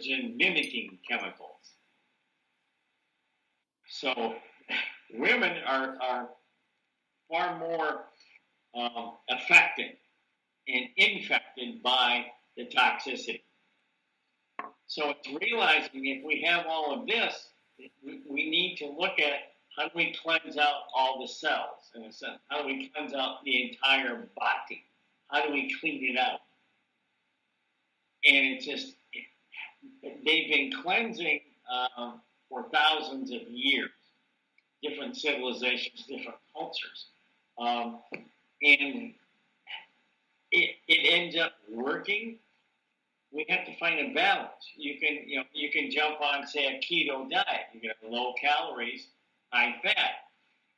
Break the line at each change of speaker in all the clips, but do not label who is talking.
estrogen mimicking chemicals. So women are far more affected and infected by the toxicity. So it's realizing if we have all of this, we need to look at how do we cleanse out all the cells, in a sense? How do we cleanse out the entire body? How do we clean it out? And it's just, they've been cleansing for thousands of years, different civilizations, different cultures. And it ends up working. We have to find a balance. You can jump on, say, a keto diet. You can have low calories, high fat.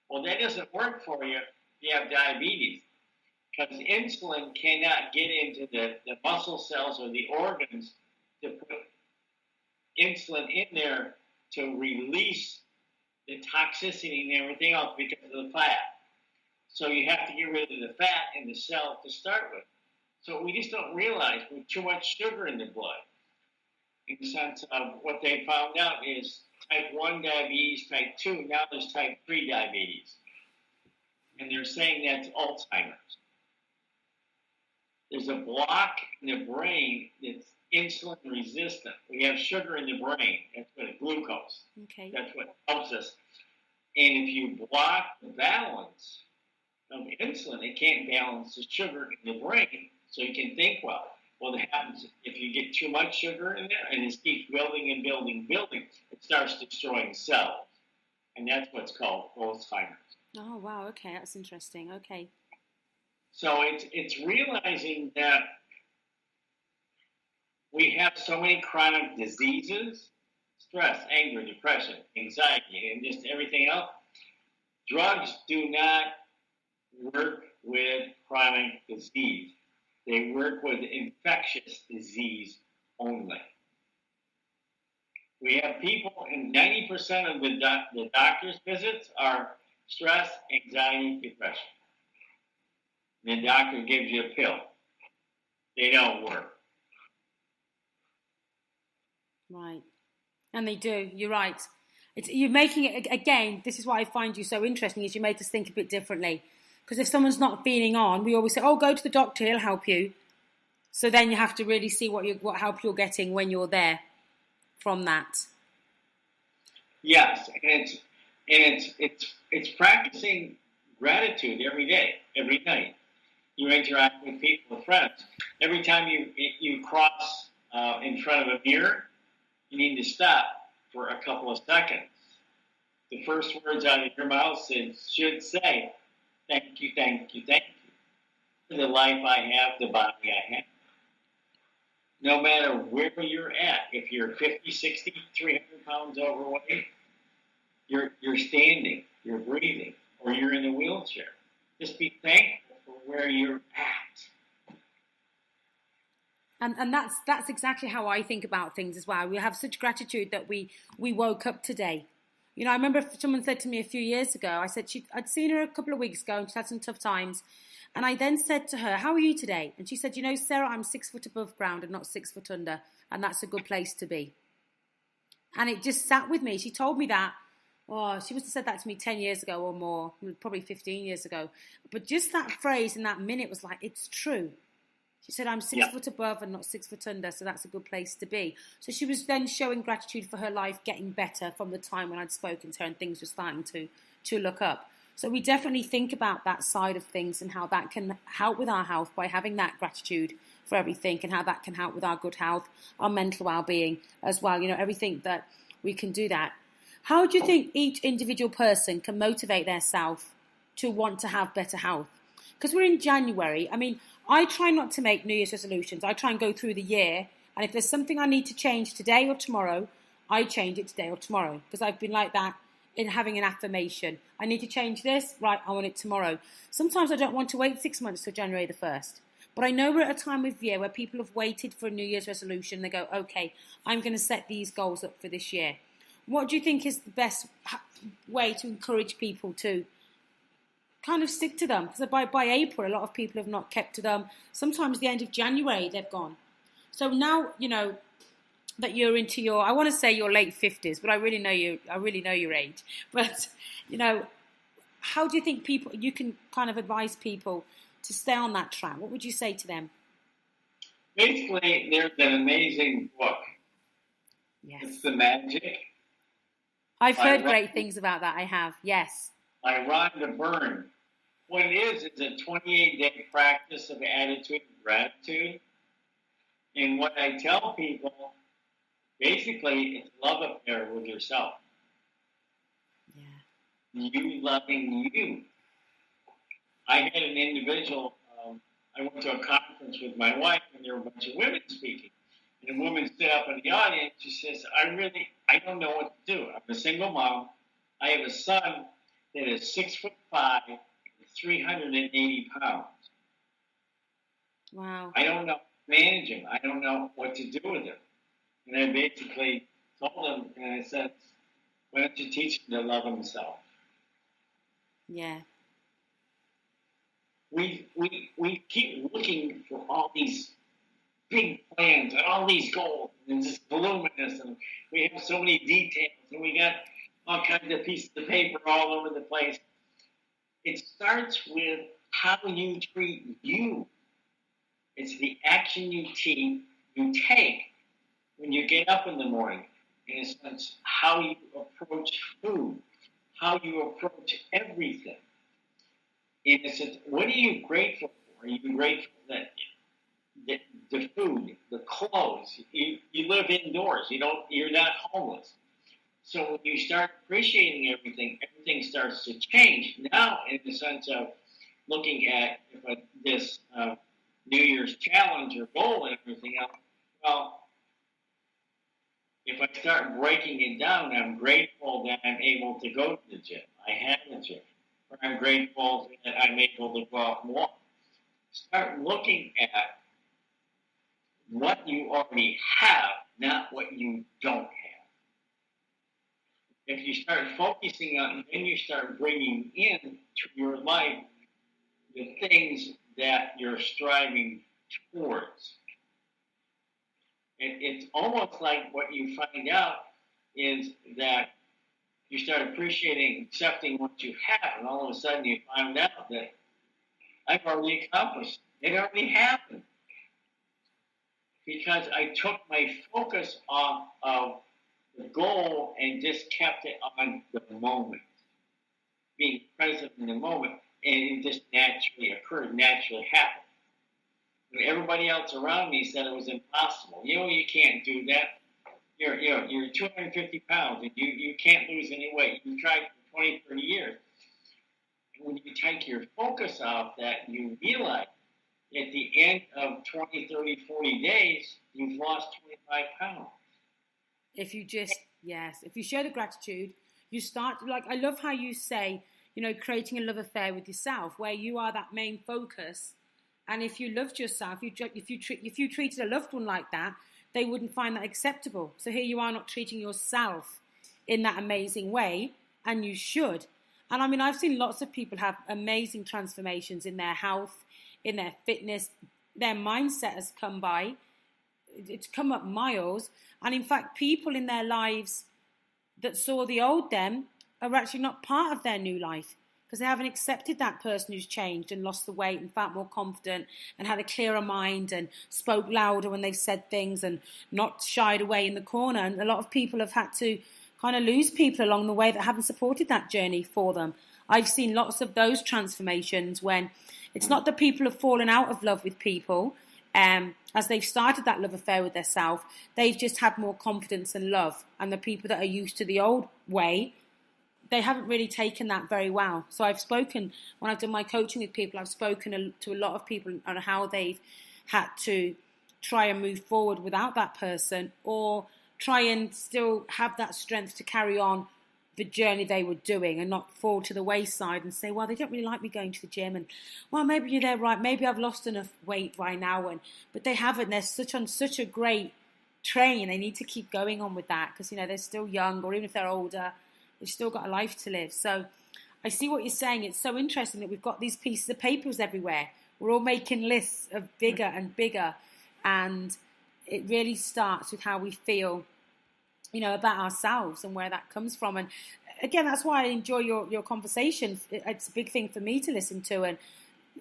Well, that doesn't work for you if you have diabetes, because insulin cannot get into the muscle cells or the organs to put insulin in there to release the toxicity and everything else because of the fat. So you have to get rid of the fat in the cell to start with. So we just don't realize we have too much sugar in the blood. In the sense of what they found out is type 1 diabetes, type 2, now there's type 3 diabetes. And they're saying that's Alzheimer's. There's a block in the brain that's insulin resistant. We have sugar in the brain. That's what glucose.
Okay.
That's what helps us. And if you block the balance of insulin, it can't balance the sugar in the brain so you can think well. Well, what happens if you get too much sugar in there and it keeps building and building and building, it starts destroying cells. And that's what's called Alzheimer's.
Oh, wow. Okay, that's interesting. Okay.
So it's realizing that we have so many chronic diseases, stress, anger, depression, anxiety, and just everything else. Drugs do not work with chronic disease. They work with infectious disease only. We have people, and 90% of the doctor's visits are stress, anxiety, depression. The doctor gives you a pill. They don't work.
Right. And they do. You're right. You're making it, again, this is why I find you so interesting, is you make us think a bit differently. Because if someone's not feeling on, we always say, oh, go to the doctor, he'll help you. So then you have to really see what help you're getting when you're there from that.
Yes, and it's practicing gratitude every day, every night. You interact with people, with friends. Every time you cross in front of a mirror, you need to stop for a couple of seconds. The first words out of your mouth should say, thank you, thank you, thank you for the life I have, the body I have. No matter where you're at, if you're 50, 60, 300 pounds overweight, you're standing, you're breathing, or you're in a wheelchair. Just be thankful for where you're at.
And that's exactly how I think about things as well. We have such gratitude that we woke up today. You know, I remember someone said to me a few years ago, I'd seen her a couple of weeks ago and she had some tough times. And I then said to her, how are you today? And she said, you know, Sarah, I'm 6 foot above ground and not 6 foot under. And that's a good place to be. And it just sat with me. She told me that. Oh, she must have said that to me 10 years ago or more, probably 15 years ago. But just that phrase in that minute was like, it's true. She said, I'm 6 foot above and not 6 foot under, so that's a good place to be. So she was then showing gratitude for her life getting better from the time when I'd spoken to her and things were starting to look up. So we definitely think about that side of things and how that can help with our health by having that gratitude for everything, and how that can help with our good health, our mental well-being as well. You know, everything that we can do that. How do you think each individual person can motivate themselves to want to have better health? Because we're in January. I mean, I try not to make New Year's resolutions. I try and go through the year, and if there's something I need to change today or tomorrow, I change it today or tomorrow, because I've been like that in having an affirmation. I need to change this, right, I want it tomorrow. Sometimes I don't want to wait 6 months till January the 1st. But I know we're at a time of year where people have waited for a New Year's resolution. They go, okay, I'm going to set these goals up for this year. What do you think is the best way to encourage people to kind of stick to them? Because by April, a lot of people have not kept to them. Sometimes the end of January, they've gone. So now, you know, that you're into your, I want to say your late 50s, but I really know your age. But, you know, how do you think you can kind of advise people to stay on that track? What would you say to them?
Basically, there's an amazing book.
Yes.
It's The Magic.
I've heard great things about that. I have, yes.
By Rhonda Byrne. What it is, it's a 28-day practice of attitude and gratitude. And what I tell people, basically, it's love affair with yourself. Yeah. You loving you. I had an individual, I went to a conference with my wife, and there were a bunch of women speaking. And a woman stood up in the audience. She says, I don't know what to do. I'm a single mom. I have a son that is 6'5" and 380 pounds.
Wow.
I don't know how to manage him. I don't know what to do with him. And I basically told him, and I said, why don't you teach him to love himself?
Yeah.
We keep looking for all these big plans and all these goals and this voluminous, and we have so many details, and we got all kinds of pieces of paper all over the place. It starts with how you treat you. It's the action you take when you get up in the morning. In a sense, how you approach food, how you approach everything. In a sense, what are you grateful for? Are you grateful that the food, the clothes, you live indoors, you're not homeless. So when you start appreciating everything starts to change. Now, in the sense of looking at this New Year's challenge or goal and everything else, well, if I start breaking it down, I'm grateful that I'm able to go to the gym. I have a gym. Or I'm grateful that I'm able to go out and walk. Start looking at what you already have, not what you don't have. If you start focusing on it, then you start bringing in to your life the things that you're striving towards. And it's almost like what you find out is that you start appreciating, accepting what you have, and all of a sudden you find out that I've already accomplished it. It already happened. Because I took my focus off of the goal and just kept it on the moment. Being present in the moment, and it just naturally occurred, naturally happened. When everybody else around me said it was impossible. You can't do that. You're 250 pounds and you can't lose any weight. You've tried for 20, 30 years. And when you take your focus off that, you realize at the end of 20, 30, 40 days, you've lost 25 pounds.
If you show the gratitude, you start, like, I love how you say, creating a love affair with yourself, where you are that main focus. And if you loved yourself, if you treated a loved one like that, they wouldn't find that acceptable. So here you are not treating yourself in that amazing way, and you should. And I mean, I've seen lots of people have amazing transformations in their health, in their fitness. Their mindset has it's come up miles. And in fact, people in their lives that saw the old them are actually not part of their new life, because they haven't accepted that person who's changed and lost the weight and felt more confident and had a clearer mind and spoke louder when they've said things and not shied away in the corner. And a lot of people have had to kind of lose people along the way that haven't supported that journey for them. I've seen lots of those transformations when it's not that people have fallen out of love with people as they've started that love affair with themselves. They've just had more confidence and love. And the people that are used to the old way, they haven't really taken that very well. So I've spoken, when I've done my coaching with people, I've spoken to a lot of people on how they've had to try and move forward without that person, or try and still have that strength to carry on the journey they were doing and not fall to the wayside and say, well, they don't really like me going to the gym, and well, maybe you're there, right, maybe I've lost enough weight by now, but they haven't. They're on such a great train. They need to keep going on with that, because they're still young, or even if they're older, they've still got a life to live. So I see what you're saying. It's so interesting that we've got these pieces of papers everywhere. We're all making lists of bigger and bigger. And it really starts with how we feel, about ourselves and where that comes from. And again, that's why I enjoy your conversation. It's a big thing for me to listen to and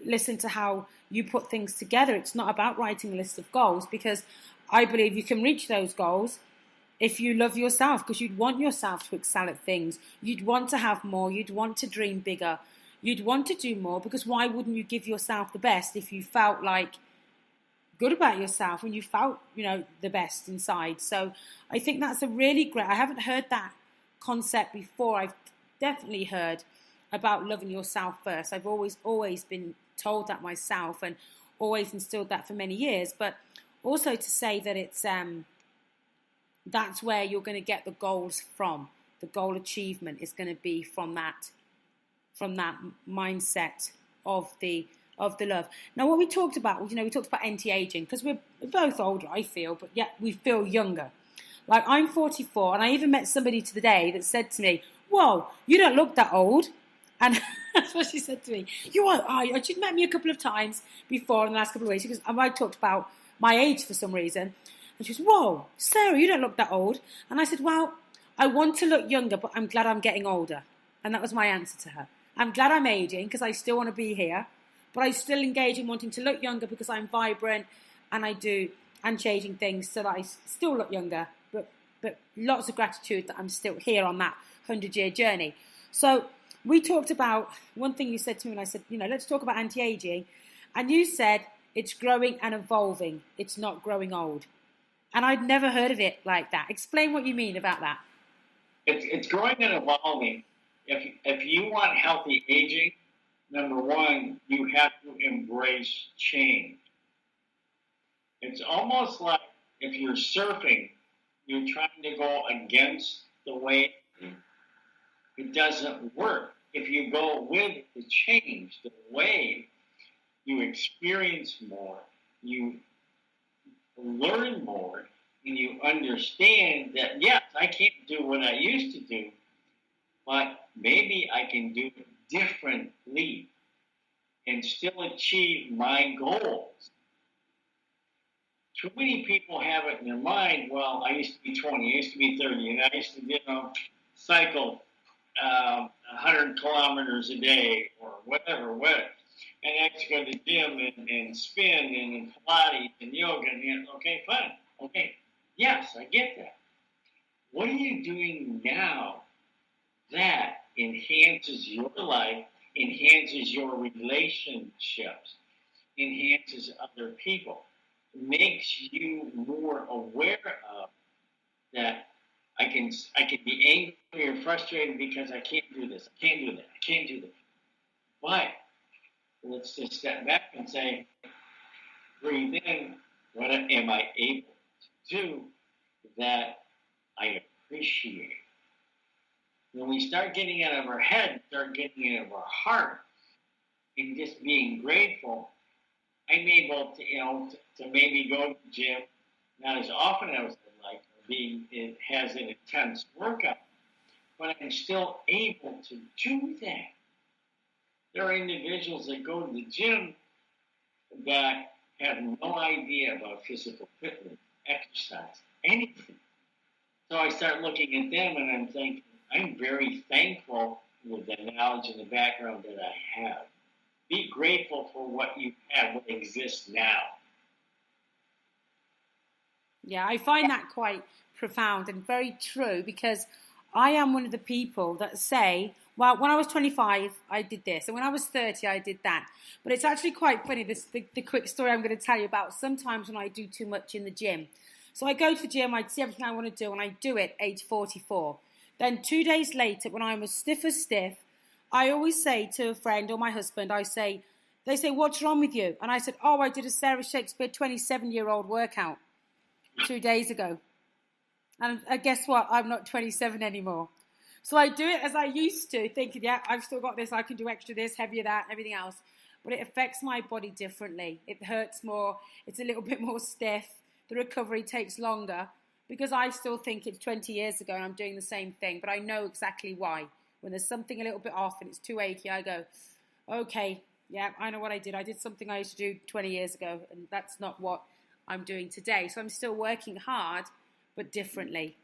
listen to how you put things together. It's not about writing a list of goals, because I believe you can reach those goals if you love yourself, because you'd want yourself to excel at things. You'd want to have more. You'd want to dream bigger. You'd want to do more, because why wouldn't you give yourself the best if you felt like good about yourself and you felt, the best inside? So I think that's a really great, I haven't heard that concept before. I've definitely heard about loving yourself first. I've always been told that myself and always instilled that for many years. But also to say that it's that's where you're going to get the goals from. The goal achievement is going to be from that mindset of the love. Now, what we talked about was, we talked about anti-aging, because we're both older, I feel, but yet we feel younger. Like, I'm 44, and I even met somebody today that said to me, "Whoa, you don't look that old." And that's what she said to me. She'd met me a couple of times before in the last couple of weeks, because I talked about my age for some reason. And she goes, "Whoa, Sarah, you don't look that old." And I said, "Well, I want to look younger, but I'm glad I'm getting older." And that was my answer to her. I'm glad I'm aging, because I still want to be here, but I still engage in wanting to look younger, because I'm vibrant and I do changing things so that I still look younger. But lots of gratitude that I'm still here on that 100-year journey. So we talked about one thing you said to me, and I said, let's talk about anti-aging. And you said it's growing and evolving. It's not growing old. And I'd never heard of it like that. Explain what you mean about that.
It's growing and evolving. If you want healthy aging, number one, you have to embrace change. It's almost like if you're surfing, you're trying to go against the wave. It doesn't work. If you go with the change, the wave, you experience more, you learn more, and you understand that, yes, I can't do what I used to do, but maybe I can do it differently and still achieve my goals. Too many people have it in their mind, well, I used to be 20, I used to be 30, and I used to, cycle 100 kilometers a day or whatever. And I used to go to the gym and spin and Pilates and yoga. And, okay, fine. Okay, yes, I get that. What are you doing now that enhances your life, enhances your relationships, enhances other people, makes you more aware of that I can be angry or frustrated because I can't do this, I can't do that, I can't do that. But let's just step back and say, breathe in, what am I able to do that I appreciate? When we start getting out of our head, start getting out of our heart, and just being grateful, I'm able to maybe go to the gym, not as often as I'd like, it has an intense workout, but I'm still able to do that. There are individuals that go to the gym that have no idea about physical fitness, exercise, anything. So I start looking at them and I'm thinking, I'm very thankful with the knowledge and the background that I have. Be grateful for what you have, what exists now.
Yeah, I find that quite profound and very true, because I am one of the people that say, well, when I was 25, I did this, and when I was 30, I did that. But it's actually quite funny, the quick story I'm going to tell you about sometimes when I do too much in the gym. So I go to the gym, I see everything I want to do, and I do it age 44. Then 2 days later, when I'm as stiff, I always say to a friend or my husband, they say, "What's wrong with you?" And I said, "Oh, I did a Sarah Shakespeare 27-year-old workout 2 days ago. And guess what? I'm not 27 anymore." So I do it as I used to, thinking, yeah, I've still got this, I can do extra this, heavier that, everything else. But it affects my body differently. It hurts more. It's a little bit more stiff. The recovery takes longer, because I still think it's 20 years ago and I'm doing the same thing. But I know exactly why. When there's something a little bit off and it's too achy, I go, okay, yeah, I know what I did. I did something I used to do 20 years ago, and that's not what I'm doing today. So I'm still working hard, but differently.